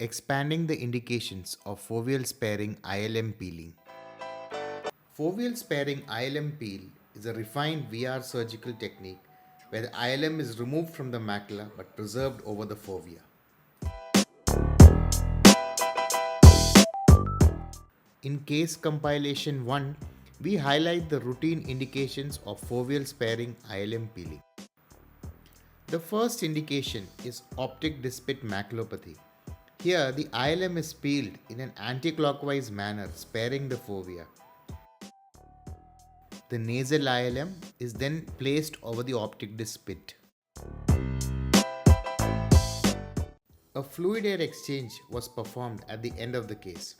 Expanding the indications of foveal sparing ILM peeling. Foveal sparing ILM peel is a refined VR surgical technique where the ILM is removed from the macula but preserved over the fovea. In case compilation 1, we highlight the routine indications of foveal sparing ILM peeling. The first indication is optic dispit maculopathy. Here, the ILM is peeled in an anti-clockwise manner, sparing the fovea. The nasal ILM is then placed over the optic disc pit. A fluid air exchange was performed at the end of the case.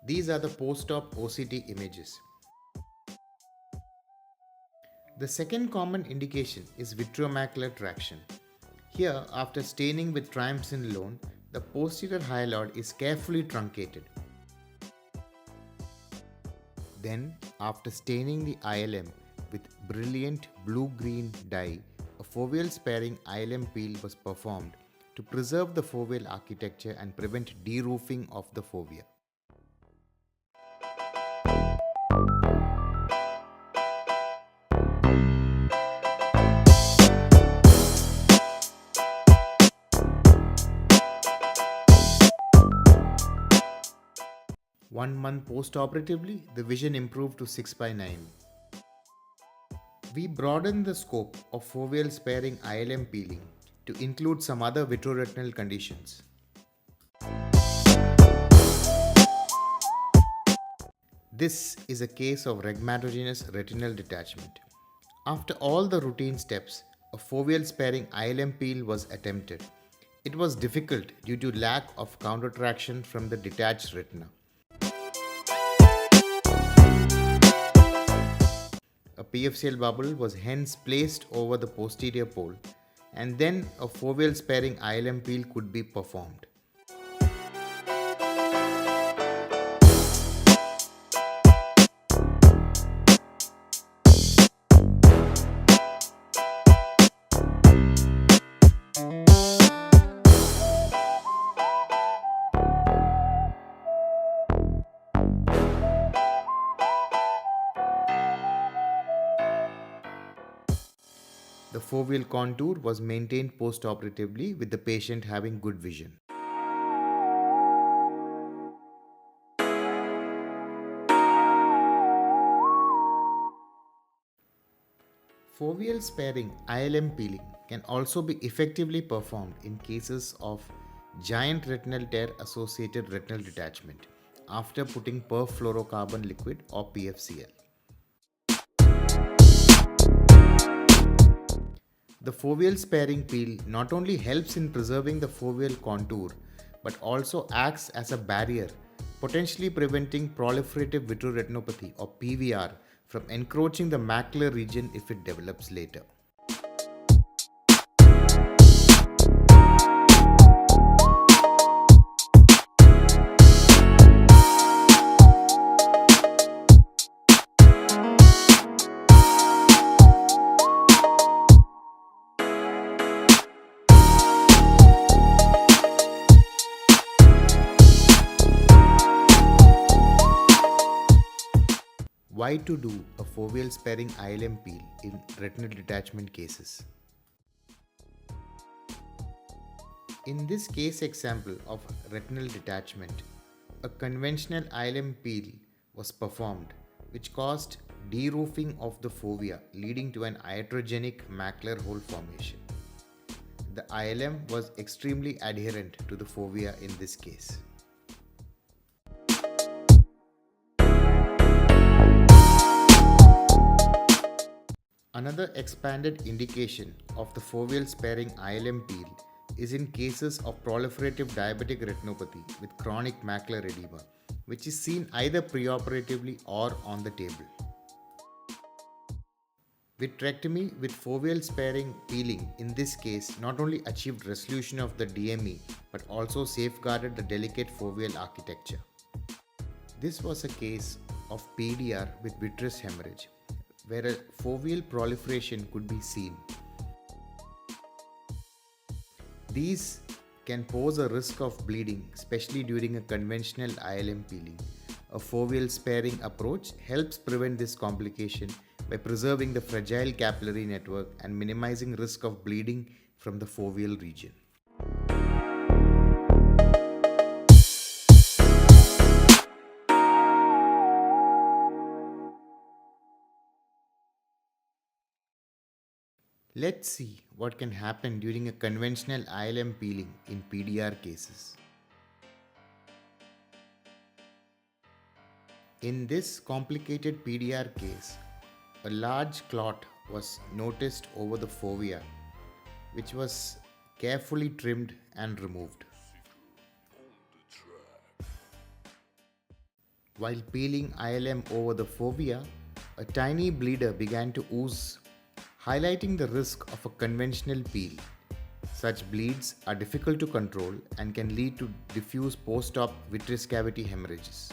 These are the post-op OCT images. The second common indication is vitreomacular traction. Here, after staining with triamcinolone, the posterior hyaloid is carefully truncated. Then, after staining the ILM with brilliant blue-green dye, a foveal sparing ILM peel was performed to preserve the foveal architecture and prevent de-roofing of the fovea. One month post-operatively, the vision improved to 6/9. We broadened the scope of foveal sparing ILM peeling to include some other vitreoretinal conditions. This is a case of rhegmatogenous retinal detachment. After all the routine steps, a foveal sparing ILM peel was attempted. It was difficult due to lack of countertraction from the detached retina. A PFCL bubble was hence placed over the posterior pole, and then a foveal sparing ILM peel could be performed. The foveal contour was maintained post-operatively with the patient having good vision. Foveal sparing ILM peeling can also be effectively performed in cases of giant retinal tear associated retinal detachment after putting perfluorocarbon liquid or PFCL. The foveal sparing peel not only helps in preserving the foveal contour but also acts as a barrier, potentially preventing proliferative vitreoretinopathy or PVR from encroaching the macular region if it develops later. Why to do a foveal sparing ILM peel in retinal detachment cases? In this case example of retinal detachment, a conventional ILM peel was performed which caused de-roofing of the fovea leading to an iatrogenicmacular hole formation. The ILM was extremely adherent to the fovea in this case. Another expanded indication of the foveal sparing ILM peel is in cases of proliferative diabetic retinopathy with chronic macular edema, which is seen either preoperatively or on the table. Vitrectomy with foveal sparing peeling in this case not only achieved resolution of the DME but also safeguarded the delicate foveal architecture. This was a case of PDR with vitreous hemorrhage, where a foveal proliferation could be seen. These can pose a risk of bleeding, especially during a conventional ILM peeling. A foveal sparing approach helps prevent this complication by preserving the fragile capillary network and minimizing risk of bleeding from the foveal region. Let's see what can happen during a conventional ILM peeling in PDR cases. In this complicated PDR case, a large clot was noticed over the fovea, which was carefully trimmed and removed. While peeling ILM over the fovea, a tiny bleeder began to ooze, highlighting the risk of a conventional peel. Such bleeds are difficult to control and can lead to diffuse post-op vitreous cavity hemorrhages.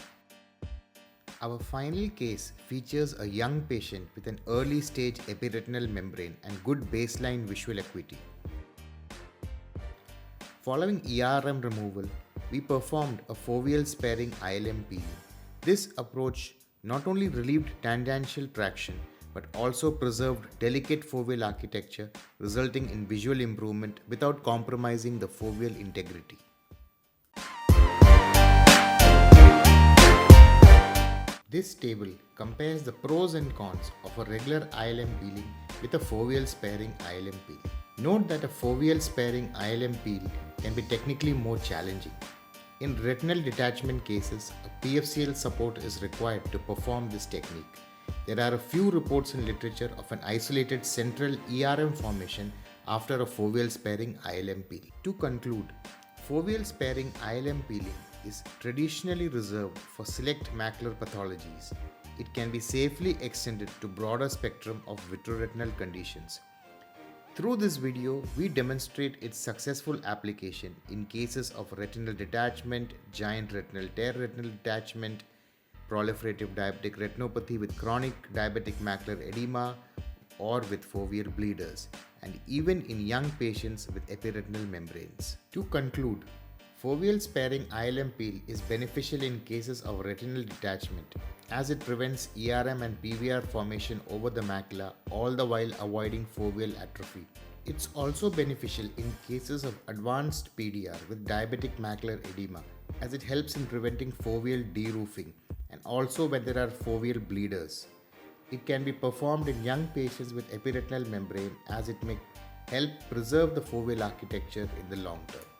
Our final case features a young patient with an early stage epiretinal membrane and good baseline visual acuity. Following ERM removal, we performed a foveal sparing ILM peeling. This approach not only relieved tangential traction but also preserved delicate foveal architecture, resulting in visual improvement without compromising the foveal integrity. This table compares the pros and cons of a regular ILM peeling with a foveal sparing ILM peel. Note that a foveal sparing ILM peel can be technically more challenging. In retinal detachment cases, a PFCL support is required to perform this technique. There are a few reports in literature of an isolated central ERM formation after a foveal sparing ILM peel. To conclude, foveal sparing ILM peeling is traditionally reserved for select macular pathologies. It can be safely extended to broader spectrum of vitreoretinal conditions. Through this video, we demonstrate its successful application in cases of retinal detachment, giant retinal tear retinal detachment, proliferative diabetic retinopathy with chronic diabetic macular edema, or with foveal bleeders, and even in young patients with epiretinal membranes. To conclude, foveal sparing ILM peel is beneficial in cases of retinal detachment as it prevents ERM and PVR formation over the macula, all the while avoiding foveal atrophy. It's also beneficial in cases of advanced PDR with diabetic macular edema as it helps in preventing foveal deroofing and also when there are foveal bleeders. It can be performed in young patients with epiretinal membrane as it may help preserve the foveal architecture in the long term.